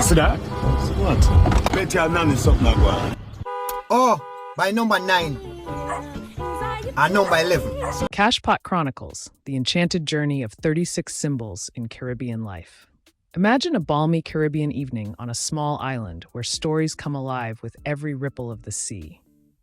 See that? What? Bet you none is something like that. Oh, by number 9 and number 11. Cashpot Chronicles, the enchanted journey of 36 symbols in Caribbean life. Imagine a balmy Caribbean evening on a small island where stories come alive with every ripple of the sea.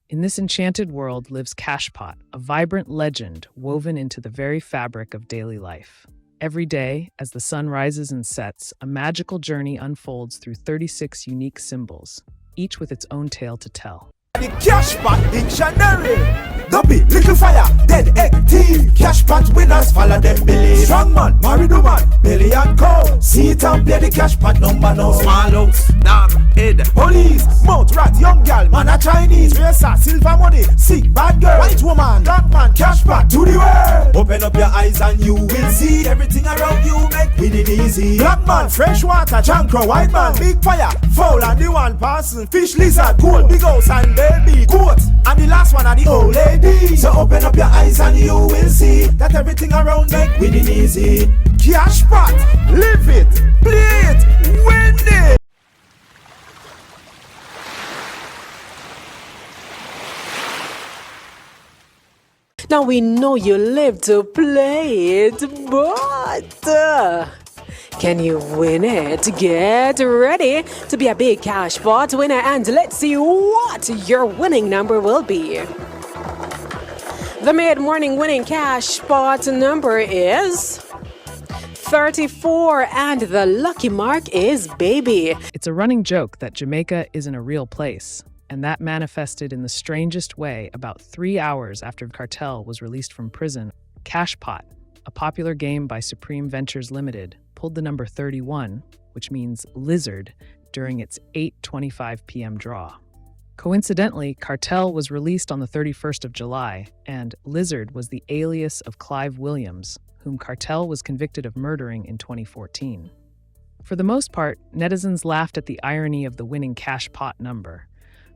In this enchanted world lives Cashpot, a vibrant legend woven into the very fabric of daily life. Every day, as the sun rises and sets, a magical journey unfolds through 36 unique symbols, each with its own tale to tell. The Cashpot Dictionary. Dumpy, little fire, dead egg, tea. Cashpot winners, follow them Billy. Strong man, married woman, Billy and Co. See it and play the Cashpot number now. Small oaks, dog, head, police, mouth rat, young girl, man a Chinese. Racer, silver money, sick, bad girl, white woman, dark man, Cashpot to the world. Open up your eyes and you will see everything around you make winning easy. Black man, fresh water, jankro, white man, big fire, foul and the one person, fish, lizard, gold, big house and baby, goat, and the last one are the old lady. So open up your eyes and you will see that everything around make winning easy. Cashpot, live it, play it, win it. Now we know you live to play it, but can you win it? Get ready to be a big Cashpot winner and let's see what your winning number will be. The mid-morning winning Cashpot number is 34 and the lucky mark is baby. It's a running joke that Jamaica isn't a real place, and that manifested in the strangest way about 3 hours after Cartel was released from prison. Cashpot, a popular game by Supreme Ventures Limited, pulled the number 31, which means lizard, during its 8:25 p.m. draw. Coincidentally, Cartel was released on the 31st of July, and Lizard was the alias of Clive Williams, whom Cartel was convicted of murdering in 2014. For the most part, netizens laughed at the irony of the winning Cashpot number,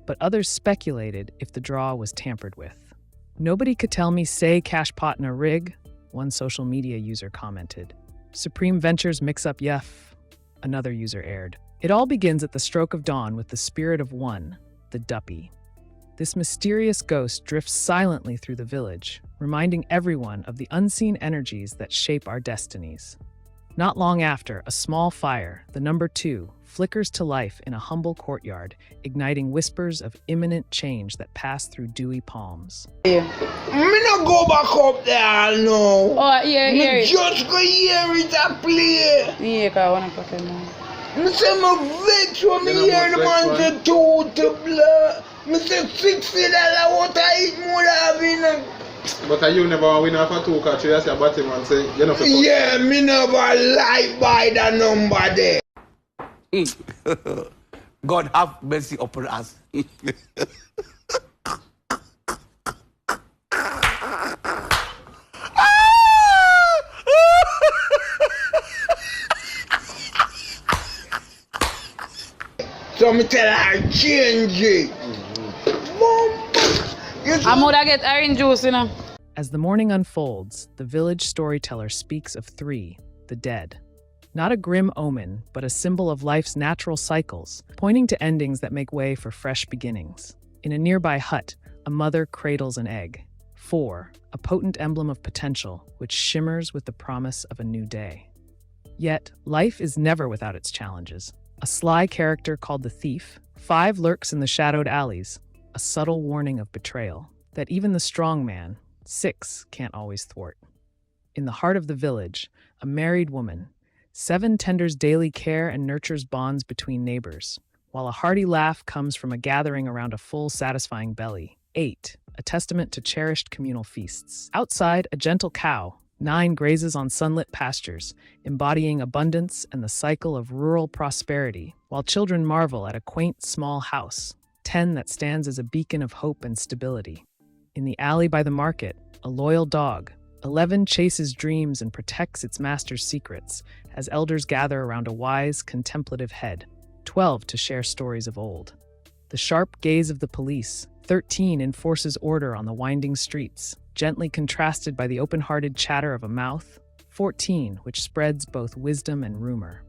but others speculated if the draw was tampered with. "Nobody could tell me say Cashpot in a rig," one social media user commented. "Supreme Ventures mix-up yef," another user aired. It all begins at the stroke of dawn with the spirit of one, the Duppy. This mysterious ghost drifts silently through the village, reminding everyone of the unseen energies that shape our destinies. Not long after, a small fire, the number 2, flickers to life in a humble courtyard, igniting whispers of imminent change that pass through dewy palms. Me no go back up there no. Oh, hear it. Just go hear it a play. Yeah, cause I wanna put it now. Me say me vex when me hear the man say 2 to blood. Me say $60 what I eat more than But you never win off a 2 catch, you just say about him and say, you know, yeah, me never lie by the number there. God have mercy upon us. So me tell her change it. I'm gonna get orange juice, you know. As the morning unfolds, the village storyteller speaks of 3, the dead. Not a grim omen, but a symbol of life's natural cycles, pointing to endings that make way for fresh beginnings. In a nearby hut, a mother cradles an egg. 4, a potent emblem of potential, which shimmers with the promise of a new day. Yet, life is never without its challenges. A sly character called the Thief, 5 lurks in the shadowed alleys, a subtle warning of betrayal that even the strong man, 6, can't always thwart. In the heart of the village, a married woman, 7 tenders daily care and nurtures bonds between neighbors, while a hearty laugh comes from a gathering around a full, satisfying belly. 8, a testament to cherished communal feasts. Outside, a gentle cow, 9 grazes on sunlit pastures, embodying abundance and the cycle of rural prosperity, while children marvel at a quaint small house, 10 that stands as a beacon of hope and stability. In the alley by the market, a loyal dog, 11 chases dreams and protects its master's secrets, as elders gather around a wise, contemplative head, 12 to share stories of old. The sharp gaze of the police, 13 enforces order on the winding streets, gently contrasted by the open-hearted chatter of a mouth, 14 which spreads both wisdom and rumor.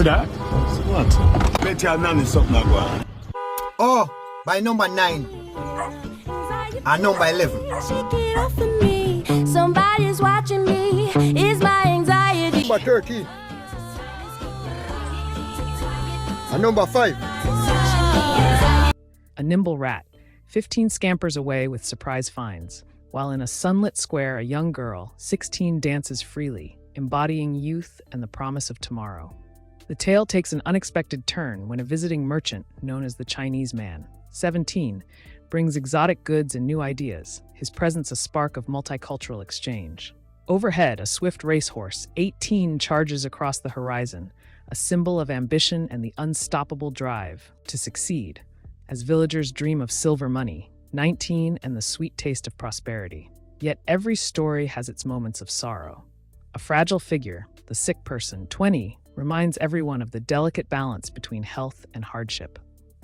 that? What? Bet your nanny something like that. Oh, by number 9 and number 11. Shake it off of me. Somebody's watching me. Is my anxiety. Number 13 and number 5. A nimble rat, 15 scampers away with surprise finds, while in a sunlit square a young girl, 16, dances freely, embodying youth and the promise of tomorrow. The tale takes an unexpected turn when a visiting merchant, known as the Chinese man, 17, brings exotic goods and new ideas, his presence a spark of multicultural exchange. Overhead, a swift racehorse, 18, charges across the horizon, a symbol of ambition and the unstoppable drive to succeed, as villagers dream of silver money, 19, and the sweet taste of prosperity. Yet every story has its moments of sorrow. A fragile figure, the sick person, 20, reminds everyone of the delicate balance between health and hardship.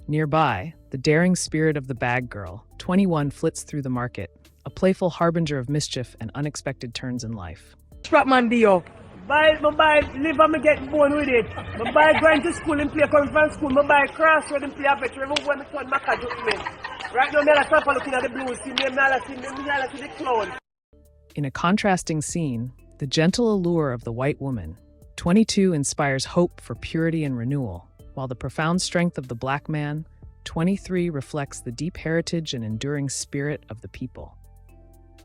Nearby, the daring spirit of the bag girl, 21, flits through the market, a playful harbinger of mischief and unexpected turns in life. Strap man Dio. Buy, live and me get born with it. My buy going to school and play come from school. My buy crossroad and play a bet. Remember when I turn my car judgment. Right now, I'm stop looking at the blues. See me, I'm see the clown. In a contrasting scene, the gentle allure of the white woman, 22, inspires hope for purity and renewal, while the profound strength of the black man, 23, reflects the deep heritage and enduring spirit of the people.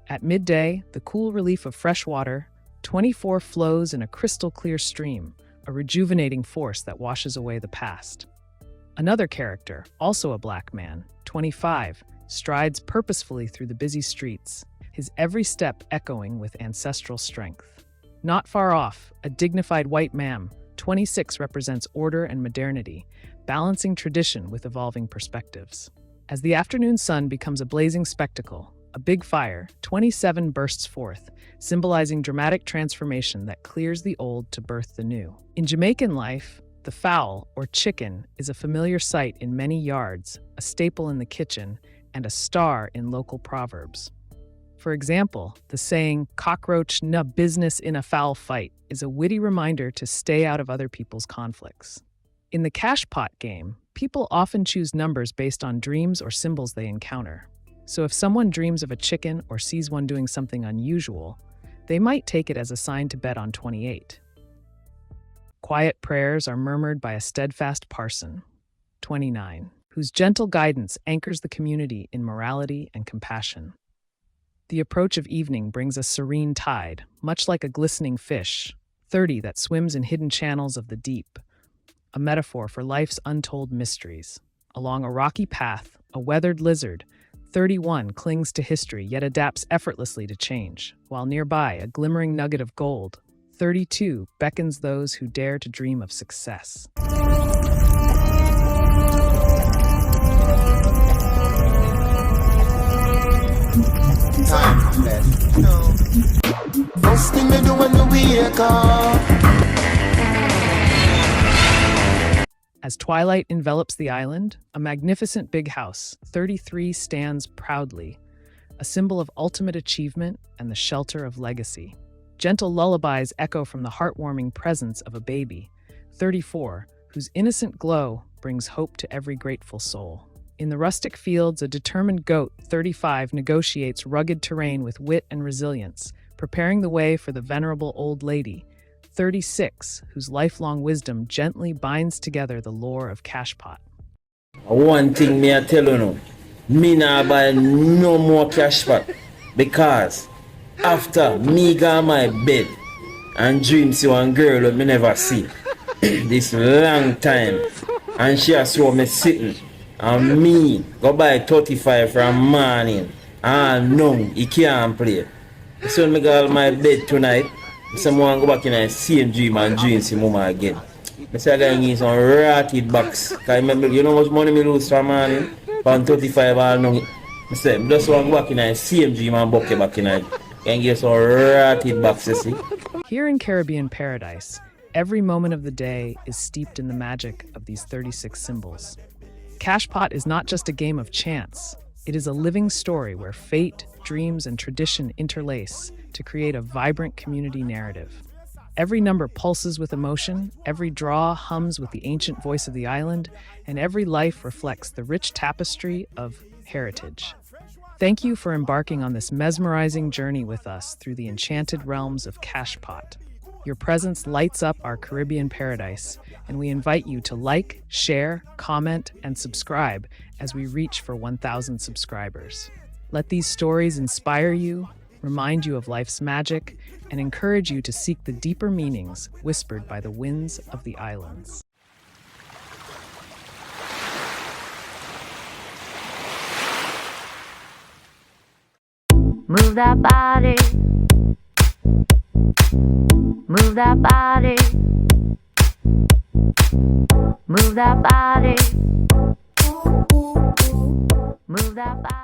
At midday, the cool relief of fresh water, 24, flows in a crystal-clear stream, a rejuvenating force that washes away the past. Another character, also a black man, 25, strides purposefully through the busy streets, his every step echoing with ancestral strength. Not far off, a dignified white man, 26, represents order and modernity, balancing tradition with evolving perspectives. As the afternoon sun becomes a blazing spectacle, a big fire, 27, bursts forth, symbolizing dramatic transformation that clears the old to birth the new. In Jamaican life, the fowl, or chicken, is a familiar sight in many yards, a staple in the kitchen, and a star in local proverbs. For example, the saying, "cockroach na business in a fowl fight," is a witty reminder to stay out of other people's conflicts. In the Cashpot game, people often choose numbers based on dreams or symbols they encounter. So if someone dreams of a chicken or sees one doing something unusual, they might take it as a sign to bet on 28. Quiet prayers are murmured by a steadfast parson, 29, whose gentle guidance anchors the community in morality and compassion. The approach of evening brings a serene tide, much like a glistening fish, 30, that swims in hidden channels of the deep, a metaphor for life's untold mysteries. Along a rocky path, a weathered lizard, 31, clings to history yet adapts effortlessly to change, while nearby, a glimmering nugget of gold, 32, beckons those who dare to dream of success. Time left. No. First thing me do when we wake up. As twilight envelops the island, a magnificent big house, 33, stands proudly, a symbol of ultimate achievement and the shelter of legacy. Gentle lullabies echo from the heartwarming presence of a baby, 34, whose innocent glow brings hope to every grateful soul. In the rustic fields, a determined goat, 35, negotiates rugged terrain with wit and resilience, preparing the way for the venerable old lady, 36, whose lifelong wisdom gently binds together the lore of Cashpot. One thing me I tell you now, me nah buy no more Cashpot, because after me got my bed and dream see one girl that me never see this long time, and she saw me sitting and me go buy 35 from morning and no, he can't play. So me got my bed tonight. Someone go back in the same dream and dream see mama again. I say I gotta give some ratted box. Cause remember, you know how much money me lose from morning? From 35 all now. I say, I just want to go back in the same dream and buck you back in it. And give some ratted box, you see. Here in Caribbean paradise, every moment of the day is steeped in the magic of these 36 symbols. Cashpot is not just a game of chance. It is a living story where fate, dreams, and tradition interlace to create a vibrant community narrative. Every number pulses with emotion, every draw hums with the ancient voice of the island, and every life reflects the rich tapestry of heritage. Thank you for embarking on this mesmerizing journey with us through the enchanted realms of Cashpot. Your presence lights up our Caribbean paradise, and we invite you to like, share, comment, and subscribe as we reach for 1,000 subscribers. Let these stories inspire you, remind you of life's magic, and encourage you to seek the deeper meanings whispered by the winds of the islands. Move that body. Move that body. Move that body. Move that body.